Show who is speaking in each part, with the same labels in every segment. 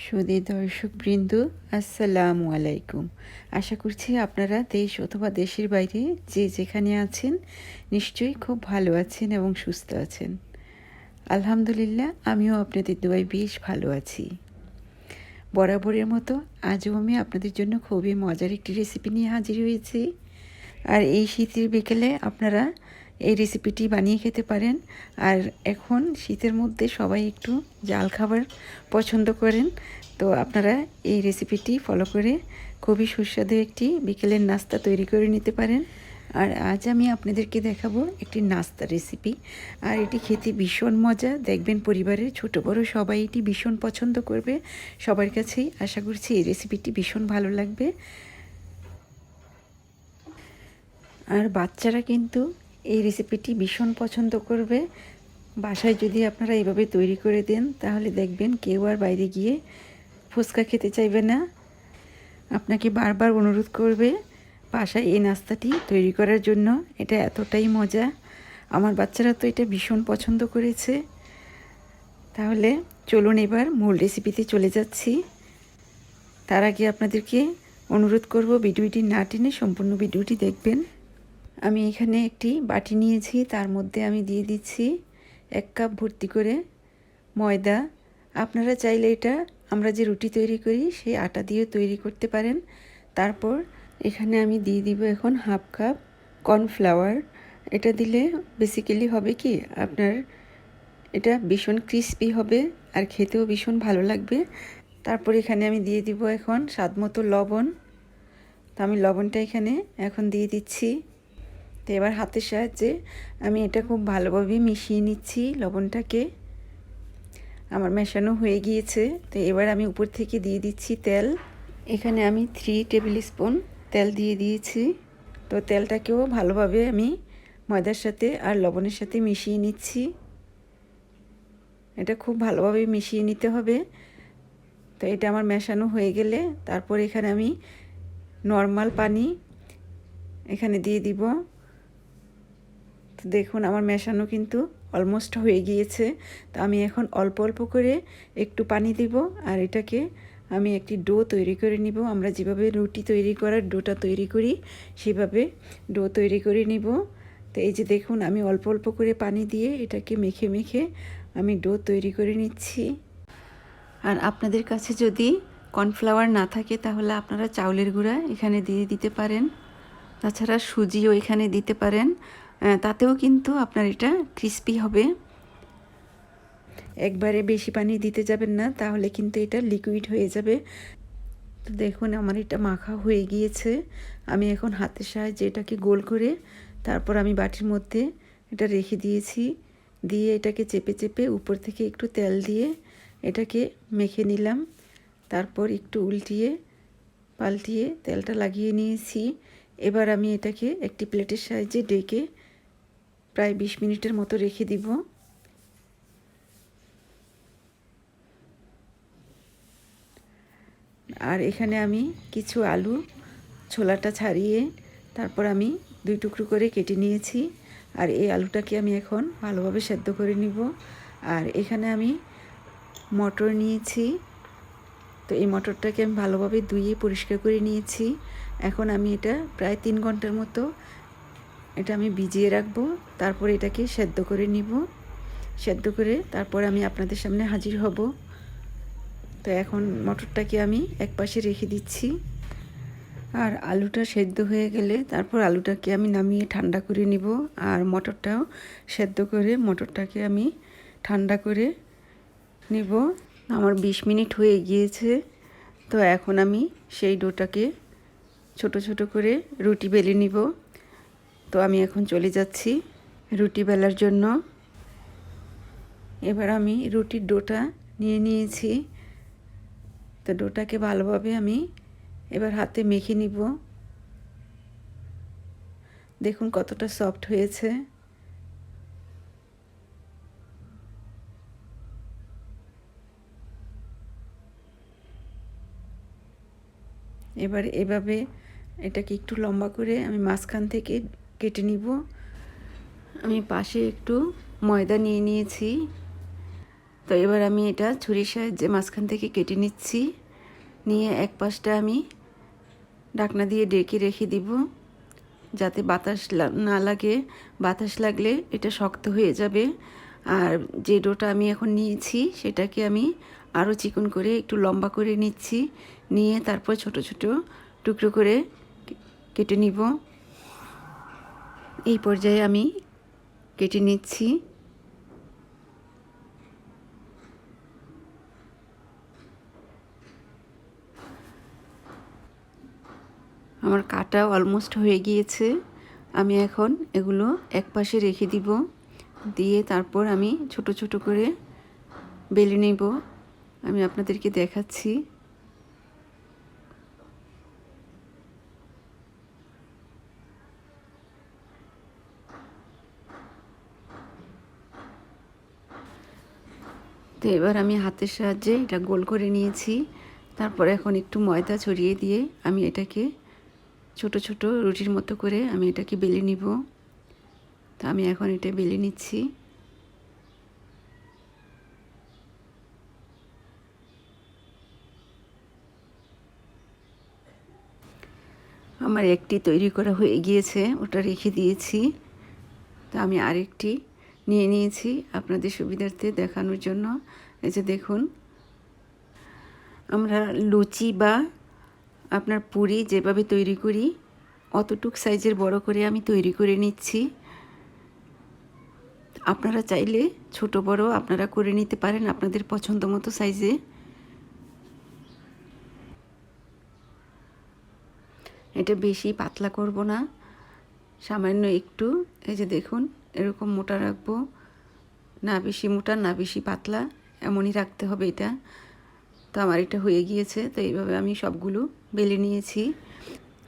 Speaker 1: সুধী দর্শকবৃন্দ, আসসালামু আলাইকুম। আশা করছি আপনারা দেশ অথবা দেশের বাইরে যে যেখানে আছেন নিশ্চয়ই খুব ভালো আছেন এবং সুস্থ আছেন। আলহামদুলিল্লাহ, আমিও আপনাদের দোয়ায় বেশ ভালো আছি। বরাবরের মতো আজও আমি আপনাদের জন্য খুবই মজার একটি রেসিপি নিয়ে হাজির হয়েছি। আর এই শীতের বিকেলে আপনারা এই রেসিপিটি বানিয়ে খেতে পারেন। আর এখন শীতের মধ্যে সবাই একটু জাল খাবার পছন্দ করেন, তো আপনারা এই রেসিপিটি ফলো করে খুবই সুস্বাদু একটি বিকেলের নাস্তা তৈরি করে নিতে পারেন। আর আজ আমি আপনাদেরকে দেখাবো একটি নাস্তা রেসিপি। আর এটি খেতে ভীষণ মজা, দেখবেন পরিবারের ছোট বড় সবাই এটি ভীষণ পছন্দ করবে। সবার কাছেই আশা করছি এই রেসিপিটি ভীষণ ভালো লাগবে। আর বাচ্চারা কিন্তু এই রেসিপিটি ভীষণ পছন্দ করবে। বাসায় যদি আপনারা এইভাবে তৈরি করে দেন তাহলে দেখবেন কেউ আর বাইরে গিয়ে ফুচকা খেতে চাইবে না, আপনাকে বারবার অনুরোধ করবে বাসায় এই নাস্তাটি তৈরি করার জন্য। এটা এতটাই মজা, আমার বাচ্চারা তো এটা ভীষণ পছন্দ করেছে। তাহলে চলুন এবার মূল রেসিপিতে চলে যাচ্ছি। তার আগে আপনাদেরকে অনুরোধ করব ভিডিওটি না টেনে সম্পূর্ণ ভিডিওটি দেখবেন। আমি এখানে একটি বাটি নিয়েছি, তার মধ্যে আমি দিয়ে দিচ্ছি 1 কাপ ভর্তি করে ময়দা। আপনারা চাইলে এটা আমরা যে রুটি তৈরি করি সেই আটা দিয়ে তৈরি করতে পারেন। তারপর এখানে আমি দিয়ে দিব এখন 1/2 কাপ কর্নফ্লাওয়ার। এটা দিলে বেসিক্যালি হবে কি, আপনার এটা ভীষণ ক্রিস্পি হবে আর খেতেও ভীষণ ভালো লাগবে। তারপর এখানে আমি দিয়ে দিব এখন স্বাদ মতো লবণ। তো আমি লবণটা এখানে এখন দিয়ে দিচ্ছি। তো এবার হাতের সাহায্যে আমি এটা খুব ভালোভাবে মিশিয়ে নিচ্ছি লবণটাকে। আমার মেশানো হয়ে গিয়েছে। তো এবার আমি উপর থেকে দিয়ে দিচ্ছি তেল। এখানে আমি 3 টেবিল স্পুন তেল দিয়ে দিয়েছি। তো তেলটাকেও ভালোভাবে আমি ময়দার সাথে আর লবণের সাথে মিশিয়ে নিচ্ছি। এটা খুব ভালোভাবে মিশিয়ে নিতে হবে। তো এটা আমার মেশানো হয়ে গেলে তারপর এখানে আমি নর্মাল পানি এখানে দিয়ে দিব। তো দেখুন আমার মেশানো কিন্তু অলমোস্ট হয়ে গিয়েছে। তো আমি এখন অল্প অল্প করে একটু পানি দিব আর এটাকে আমি একটি ডো তৈরি করে নিব। আমরা যেভাবে রুটি তৈরি করার ডোটা তৈরি করি সেভাবে ডো তৈরি করে নিব। তো এই যে দেখুন আমি অল্প অল্প করে পানি দিয়ে এটাকে মেখে মেখে আমি ডো তৈরি করে নিচ্ছি। আর আপনাদের কাছে যদি কর্নফ্লাওয়ার না থাকে তাহলে আপনারা চাউলের গুঁড়া এখানে দিয়ে দিতে পারেন। তাছাড়া সুজিও এখানে দিতে পারেন, তাতেও কিন্তু আপনার এটা ক্রিস্পি হবে। একবারে বেশি পানি দিতে যাবেন না, তাহলে কিন্তু এটা লিকুইড হয়ে যাবে। তো দেখুন আমার এটা মাখা হয়ে গিয়েছে। আমি এখন হাতের সাহায্যে এটাকে গোল করে তারপর আমি বাটির মধ্যে এটা রেখে দিয়েছি। দিয়ে এটাকে চেপে চেপে উপর থেকে একটু তেল দিয়ে এটাকে মেখে নিলাম। তারপর একটু উল্টিয়ে পাল্টিয়ে তেলটা লাগিয়ে নিয়েছি। এবার আমি এটাকে একটি প্লেটের সাহায্যে ডেকে প্রায় 20 মিনিটের মতো রেখে দিব। আর এখানে আমি কিছু আলু ছোলাটা ছাড়িয়ে তারপর আমি 2 টুকরো করে কেটে নিয়েছি। আর এই আলুটাকে আমি এখন ভালোভাবে সেদ্ধ করে নিব। আর এখানে আমি মটর নিয়েছি। তো এই মটরটাকে আমি ভালোভাবে ধুয়ে পরিষ্কার করে নিয়েছি। এখন আমি এটা প্রায় 3 ঘন্টার মতো এটা আমি ভিজিয়ে রাখবো। তারপর এটাকে সেদ্ধ করে নিব। সেদ্ধ করে তারপর আমি আপনাদের সামনে হাজির হব। তো এখন মটরটাকে আমি একপাশে রেখে দিচ্ছি। আর আলুটা সেদ্ধ হয়ে গেলে তারপর আলুটাকে আমি নামিয়ে ঠান্ডা করে নিব। আর মটরটাও সেদ্ধ করে মটরটাকে আমি ঠান্ডা করে নিব। আমার 20 মিনিট হয়ে গিয়েছে। তো এখন আমি সেই ডোটাকে ছোট ছোট করে রুটি বেলে নিব। তো আমি এখন চলে যাচ্ছি রুটি বেলার জন্য। এবার আমি রুটির ডোটা নিয়ে নিয়েছি। তো ডোটাকে ভালোভাবে আমি এবার হাতে মেখে নিব। দেখুন কতটা সফট হয়েছে। এবার এভাবে এটাকে একটু লম্বা করে আমি মাঝখান থেকে কেটে নিব। আমি পাশে একটু ময়দা নিয়ে নিয়েছি। তো তো এবার আমি এটা ছুরির সাহায্যে মাঝখান থেকে কেটে নিচ্ছি। নিয়ে এক পাশটা আমি ঢাকনা দিয়ে ঢেকে রেখে দিব, যাতে বাতাস না লাগে। বাতাস লাগলে এটা শক্ত হয়ে যাবে। আর যে ডোটা আমি এখন নিয়েছি সেটাকে আমি আরও চিকন করে একটু লম্বা করে নিচ্ছি। নিয়ে তারপর ছোট ছোট টুকরো করে কেটে নিব। এই পর্যায়ে আমি কেটে নিচ্ছি। আমার কাটা অলমোস্ট হয়ে গিয়েছে। আমি এখন এগুলো এক পাশে রেখে দিব। দিয়ে তারপর আমি ছোট ছোট করে বেলে নেব। আমি আপনাদেরকে দেখাচ্ছি। তো এবার আমি হাতের সাহায্যে এটা গোল করে নিয়েছি। তারপর এখন একটু ময়দা ছড়িয়ে দিয়ে আমি এটাকে ছোট ছোট রুটির মতো করে আমি এটাকে বেলে নিব। তো আমি এখন এটা বেলে নিচ্ছি। আমার একটি তৈরি করা হয়ে গিয়েছে, ওটা রেখে দিয়েছি। তো আমি আরেকটি নিয়ে নিয়েছি আপনাদের সুবিধার্থে দেখানোর জন্য। এই যে দেখুন, আমরা লুচি বা আপনার পুরি যেভাবে তৈরি করি অতটুক সাইজের বড় করে আমি তৈরি করে নিচ্ছি। আপনারা চাইলে ছোট বড় আপনারা করে নিতে পারেন আপনাদের পছন্দ মতো সাইজে। এটা বেশি পাতলা করব না, সামান্য একটু, এই যে দেখুন এরকম মোটা রাখবো। না বেশি মোটা না বেশি পাতলা, এমনই রাখতে হবে এটা। তো আমার এটা হয়ে গিয়েছে। তো এইভাবে আমি সবগুলো বেলে নিয়েছি।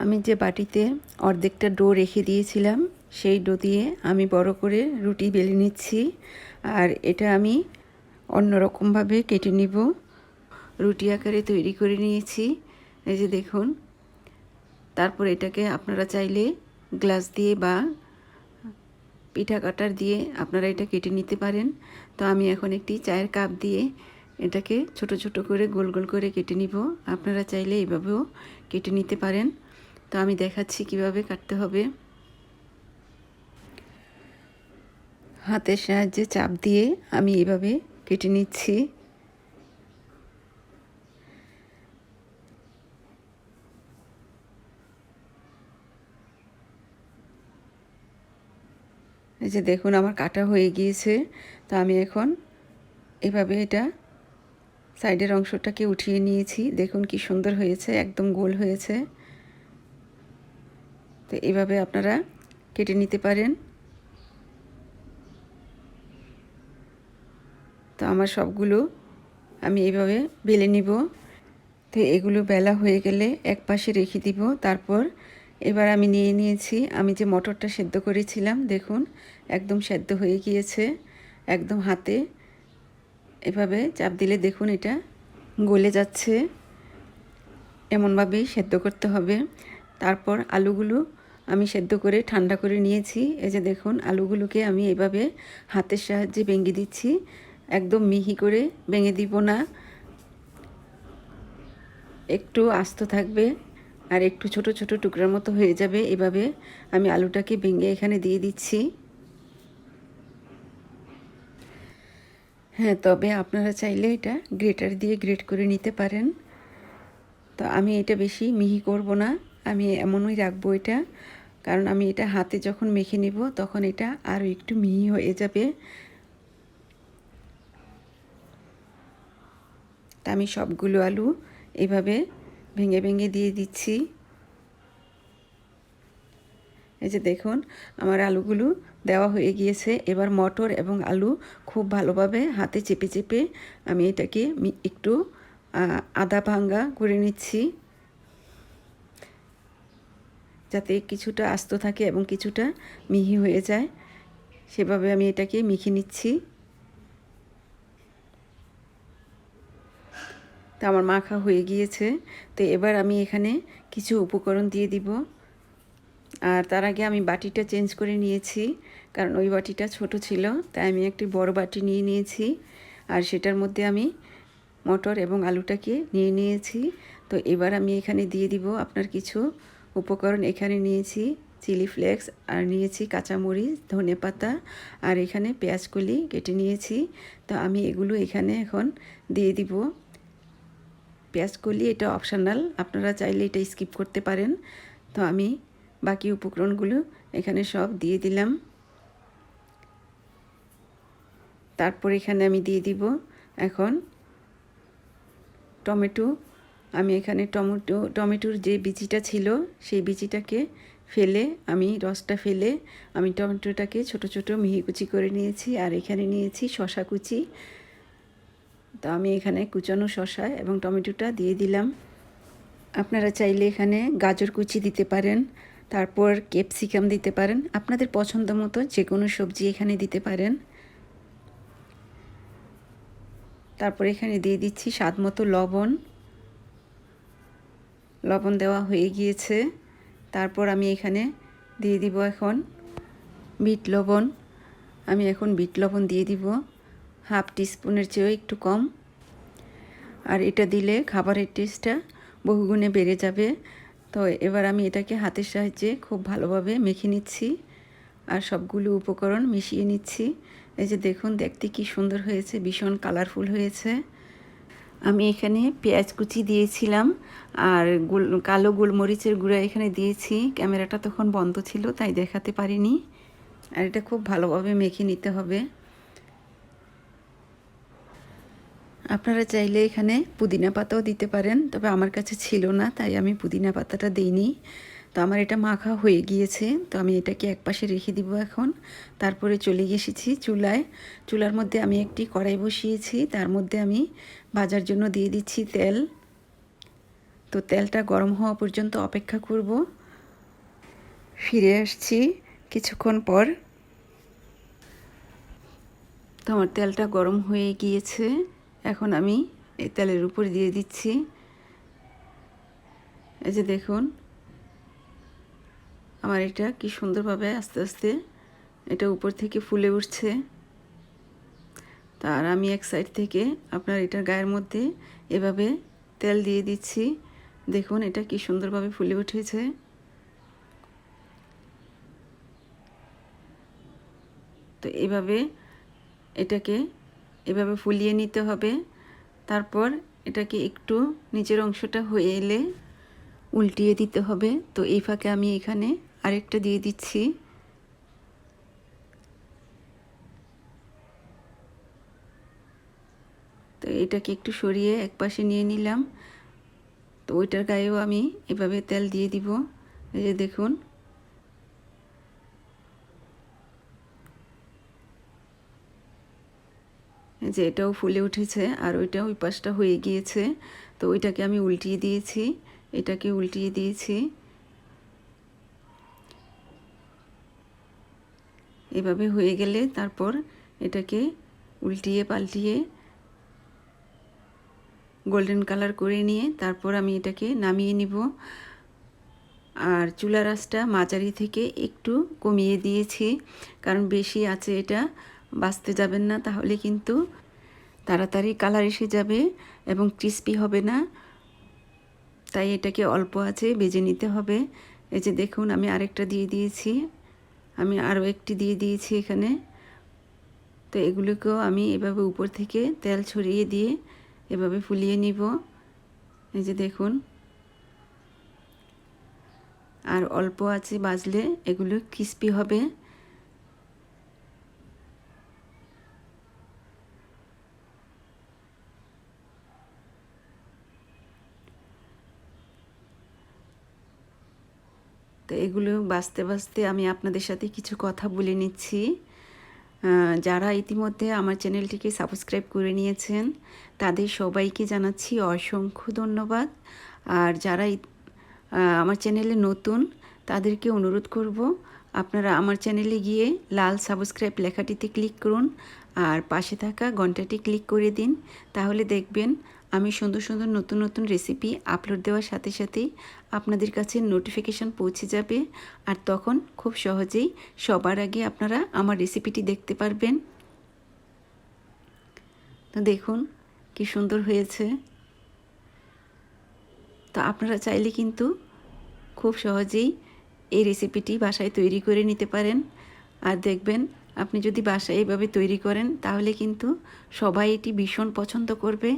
Speaker 1: আমি যে বাটিতে অর্ধেকটা ডো রেখে দিয়েছিলাম সেই ডো দিয়ে আমি বড় করে রুটি বেলে নিচ্ছি। আর এটা আমি অন্যরকমভাবে কেটে নিব। রুটি আকারে তৈরি করে নিয়েছি, এই যে দেখুন। তারপর এটাকে আপনারা চাইলে গ্লাস দিয়ে বা পিঠা কাটার দিয়ে আপনারা এটা কেটে নিতে পারেন। তো আমি এখন একটি চায়ের কাপ দিয়ে এটাকে ছোট ছোট করে গোল গোল করে কেটে নিব। আপনারা চাইলে এইভাবেও কেটে নিতে পারেন। তো আমি দেখাচ্ছি কিভাবে কাটতে হবে। হাতের সাহায্যে চাপ দিয়ে আমি এইভাবে কেটে নিচ্ছি। এই যে দেখুন আমার কাটা হয়ে গিয়েছে। তো আমি এখন এভাবে এটা সাইডের অংশটাকে উঠিয়ে নিয়েছি। দেখুন কি সুন্দর হয়েছে, একদম গোল হয়েছে। তো এভাবে আপনারা কেটে নিতে পারেন। তো আমার সবগুলো আমি এইভাবে বেলে নিব। তো এগুলো বেলা হয়ে গেলে এক পাশে রেখে দিব। তারপর এবার আমি নিয়ে নিয়েছি আমি যে মটরটা সেদ্ধ করেছিলাম, দেখুন একদম সেদ্ধ হয়ে গিয়েছে। একদম হাতে এভাবে চাপ দিলে দেখুন এটা গলে যাচ্ছে। এমনভাবেই সেদ্ধ করতে হবে। তারপর আলুগুলো আমি সেদ্ধ করে ঠান্ডা করে নিয়েছি। এই যে দেখুন আলুগুলোকে আমি এভাবে হাতের সাহায্যে ভেঙে দিচ্ছি। একদম মিহি করে ভেঙে দিব না, একটু আস্ত থাকবে আর একটু ছোট ছোট টুকরার মতো হয়ে যাবে। এভাবে আমি আলুটাকে ভেঙে এখানে দিয়ে দিচ্ছি। হ্যাঁ, তবে আপনারা চাইলে এটা গ্রেটার দিয়ে গ্রেট করে নিতে পারেন। তো আমি এটা বেশি মিহি করব না, আমি এমনই রাখবো এটা, কারণ আমি এটা হাতে যখন মেখে নিব তখন এটা আরও একটু মিহি হয়ে যাবে। তা আমি সবগুলো আলু এভাবে ভেঙে ভেঙে দিয়ে দিচ্ছি। এই যে দেখুন আমার আলুগুলো দেওয়া হয়ে গিয়েছে। এবার মটর এবং আলু খুব ভালোভাবে হাতে চেপে চেপে আমি এটাকে একটু আদা ভাঙ্গা করে নিচ্ছি, যাতে কিছুটা আস্ত থাকে এবং কিছুটা মিহি হয়ে যায়। সেভাবে আমি এটাকে মেখে নিচ্ছি। তো আমার মাখা হয়ে গিয়েছে। তো এবার আমি এখানে কিছু উপকরণ দিয়ে দিব। আর তার আগে আমি বাটিটা চেঞ্জ করে নিয়েছি, কারণ ওই বাটিটা ছোট ছিল, তাই আমি একটি বড় বাটি নিয়ে নিয়েছি। আর সেটার মধ্যে আমি মটর এবং আলুটাকে নিয়ে নিয়েছি। তো এবার আমি এখানে দিয়ে দিব আপনার কিছু উপকরণ। এখানে নিয়েছি চিলি ফ্লেক্স, আর নিয়েছি কাঁচামরিচ, ধনেপাতা, আর এখানে পেঁয়াজকলি কেটে নিয়েছি। তো আমি এগুলো এখানে এখন দিয়ে দিব। পেঁয়াজকলি এটা অপশনাল, আপনারা চাইলে এটা স্কিপ করতে পারেন। তো আমি বাকি উপকরণগুলো এখানে সব দিয়ে দিলাম। তারপর এখানে আমি দিয়ে দিব এখন টমেটো। আমি এখানে টমেটোর যে বিচিটা ছিল সেই বিচিটাকে ফেলে, আমি রসটা ফেলে আমি টমেটোটাকে ছোট ছোট মিহি কুচি করে নিয়েছি। আর এখানে নিয়েছি শসা কুচি। তো আমি এখানে কুচানো শসা এবং টমেটোটা দিয়ে দিলাম। আপনারা চাইলে এখানে গাজর কুচি দিতে পারেন, তারপর ক্যাপসিকাম দিতে পারেন, আপনাদের পছন্দ মতো যে কোনো সবজি এখানে দিতে পারেন। তারপর এখানে দিয়ে দিচ্ছি স্বাদ মতো লবণ। লবণ দেওয়া হয়ে গিয়েছে। তারপর আমি এখানে দিয়ে দিব এখন বিট লবণ। আমি এখন বিট লবণ দিয়ে দিব হাফ টিস্পুনের চেয়েও একটু কম। আর এটা দিলে খাবারের টেস্টটা বহুগুণে বেড়ে যাবে। তো এবার আমি এটাকে হাতের সাহায্যে খুব ভালোভাবে মেখে নিচ্ছি আর সবগুলো উপকরণ মিশিয়ে নিচ্ছি। এই যে দেখুন, দেখতে কি সুন্দর হয়েছে, ভীষণ কালারফুল হয়েছে। আমি এখানে পেঁয়াজ কুচি দিয়েছিলাম আর কালো গোলমরিচের গুঁড়া এখানে দিয়েছি। ক্যামেরাটা তখন বন্ধ ছিল তাই দেখাতে পারিনি। আর এটা খুব ভালোভাবে মেখে নিতে হবে। আপনারা চাইলে এখানে পুদিনা পাতাও দিতে পারেন, তবে আমার কাছে ছিল না তাই আমি পুদিনা পাতাটা দিইনি। তো আমার এটা মাখা হয়ে গিয়েছে। তো আমি এটাকে একপাশে রেখে দিব এখন। তারপরে চলে এসেছি চুলায়। চুলার মধ্যে আমি একটি কড়াই বসিয়েছি, তার মধ্যে আমি ভাজার জন্য দিয়ে দিচ্ছি তেল। তো তেলটা গরম হওয়া পর্যন্ত অপেক্ষা করব। ফিরে আসছি কিছুক্ষণ পর। তো আমার তেলটা গরম হয়ে গিয়েছে। এখন আমি এই তেলের উপর দিয়ে দিচ্ছি। এই যে দেখুন, আমার এটা কি সুন্দরভাবে আস্তে আস্তে এটা উপর থেকে ফুলে উঠছে। তার আমি এক সাইড থেকে আপনার এটার গায়ের মধ্যে এভাবে তেল দিয়ে দিচ্ছি। দেখুন এটা কি সুন্দরভাবে ফুলে উঠেছে। তো এটাকে এভাবে ফুলিয়ে নিতে হবে। তারপর এটাকে একটু নিচের অংশটা হয়ে এলে উল্টিয়ে দিতে হবে। তো এই ফাঁকে আমি এখানে আরেকটা দিয়ে দিচ্ছি। তো এটাকে একটু সরিয়ে একপাশে নিয়ে নিলাম। তো ওইটার গায়েও আমি এভাবে তেল দিয়ে দিব। এই যে দেখুন, যে এটাও ফুলে উঠেছে আর ওইটা ওই পাশটা হয়ে গিয়েছে। তো ওইটাকে আমি উল্টিয়ে দিয়েছি, এটাকে উল্টিয়ে দিয়েছি। এভাবে হয়ে গেলে তারপর এটাকে উল্টিয়ে পাল্টিয়ে গোল্ডেন কালার করে নিয়ে তারপর আমি এটাকে নামিয়ে নিব। আর চুলার আঁচটা মাঝারি থেকে একটু কমিয়ে দিয়েছি, কারণ বেশি আছে এটা বাঁচতে যাবেন না, তাহলে কিন্তু তাড়াতাড়ি কালার এসে যাবে এবং ক্রিস্পি হবে না। তাই এটাকে অল্প আছে ভেজে নিতে হবে। এই যে দেখুন, আমি আরেকটা দিয়ে দিয়েছি, আমি আরও একটি দিয়ে দিয়েছি এখানে। তো এগুলোকেও আমি এভাবে উপর থেকে তেল ছড়িয়ে দিয়ে এভাবে ফুলিয়ে নিব। এই যে দেখুন, আর অল্প আছে ভাজলে এগুলো ক্রিস্পি হবে। তো এগুলো বাছতে বাছতে আমি আপনাদের সাথে কিছু কথা বলে নিচ্ছি। যারা ইতিমধ্যে আমার চ্যানেলটিকে সাবস্ক্রাইব করে নিয়েছেন তাদের সবাইকে জানাচ্ছি অসংখ্য ধন্যবাদ। আর যারা আমার চ্যানেলে নতুন তাদেরকে অনুরোধ করব, আপনারা আমার চ্যানেলে গিয়ে লাল সাবস্ক্রাইব লেখাটিতে ক্লিক করুন আর পাশে থাকা ঘন্টাটি ক্লিক করে দিন। তাহলে দেখবেন আমি সুন্দর সুন্দর নতুন নতুন রেসিপি আপলোড দেওয়ার সাথে সাথেই আপনাদের কাছে নোটিফিকেশান পৌঁছে যাবে। আর তখন খুব সহজেই সবার আগে আপনারা আমার রেসিপিটি দেখতে পারবেন। তো দেখুন কি সুন্দর হয়েছে। তো আপনারা চাইলে কিন্তু খুব সহজেই এই রেসিপিটি বাসায় তৈরি করে নিতে পারেন। আর দেখবেন আপনি যদি বাসায় এইভাবে তৈরি করেন তাহলে কিন্তু সবাই এটি ভীষণ পছন্দ করবে।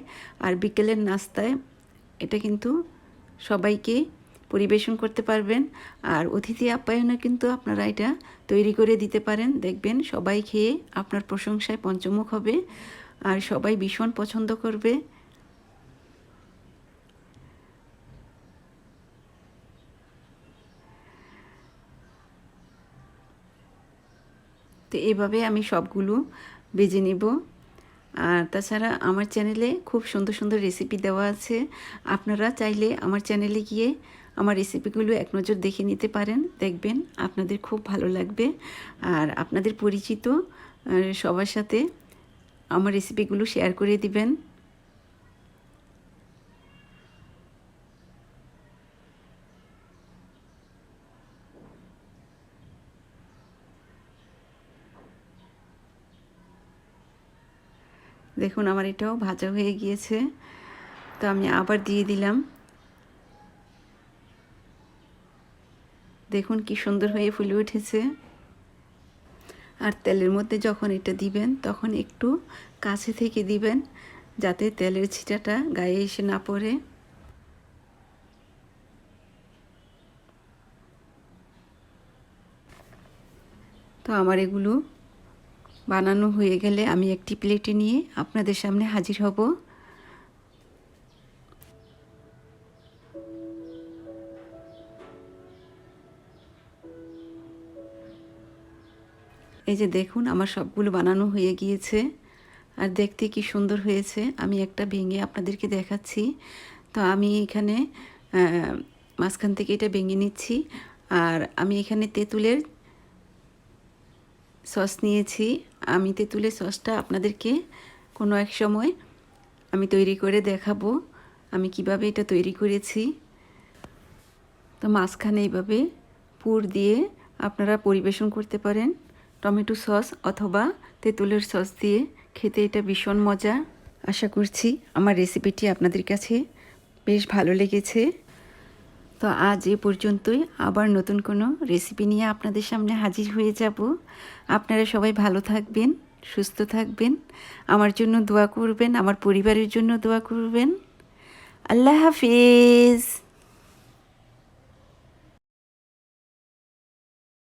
Speaker 1: আর বিকেলের নাস্তায় এটা কিন্তু সবাইকে পরিবেশন করতে পারবেন। আর অতিথি আপ্যায়নে কিন্তু আপনারা এটা তৈরি করে দিতে পারেন। দেখবেন সবাই খেয়ে আপনার প্রশংসায় পঞ্চমুখ হবে আর সবাই ভীষণ পছন্দ করবে। তো এভাবে আমি সবগুলো ভেজে নেব। আর তাছাড়া আমার চ্যানেলে খুব সুন্দর সুন্দর রেসিপি দেওয়া আছে। আপনারা চাইলে আমার চ্যানেলে গিয়ে আমার রেসিপিগুলো এক নজর দেখে নিতে পারেন। দেখবেন আপনাদের খুব ভালো লাগবে। আর আপনাদের পরিচিত সবার সাথে আমার রেসিপিগুলো শেয়ার করে দিবেন। দেখুন আমার এটাও ভাজা হয়ে গিয়েছে। তো আমি আবার দিয়ে দিলাম। দেখুন কি সুন্দর হয়ে ফুলে উঠেছে। আর তেলের মধ্যে যখন এটা দিবেন তখন একটু কাছে থেকে দিবেন যাতে তেলের ছিটাটা গায়ে এসে না পড়ে। তো আমার এগুলো বানানো হয়ে গেলে আমি একটি প্লেটে নিয়ে আপনাদের সামনে হাজির হব। এই যে দেখুন আমার সবগুলো বানানো হয়ে গিয়েছে আর দেখতে কি সুন্দর হয়েছে। আমি একটা ভেঙে আপনাদেরকে দেখাচ্ছি। তো আমি এখানে মাঝখান থেকে এটা ভেঙে নিচ্ছি। আর আমি এখানে তেঁতুলের সস নিয়েছি। আমি তেঁতুলের সসটা আপনাদেরকে কোনো এক সময় আমি তৈরি করে দেখাবো আমি কিভাবে এটা তৈরি করেছি। তো মাঝখানে এইভাবে পুর দিয়ে আপনারা পরিবেশন করতে পারেন টমেটো সস অথবা তেঁতুলের সস দিয়ে। খেতে এটা ভীষণ মজা। আশা করছি আমার রেসিপিটি আপনাদের কাছে বেশ ভালো লেগেছে। তো আজ এ পর্যন্তই। আবার নতুন কোনো রেসিপি নিয়ে আপনাদের সামনে হাজির হয়ে যাব। আপনারা সবাই ভালো থাকবেন, সুস্থ থাকবেন, আমার জন্য দোয়া করবেন, আমার পরিবারের জন্য দোয়া করবেন। আল্লাহ হাফিজ।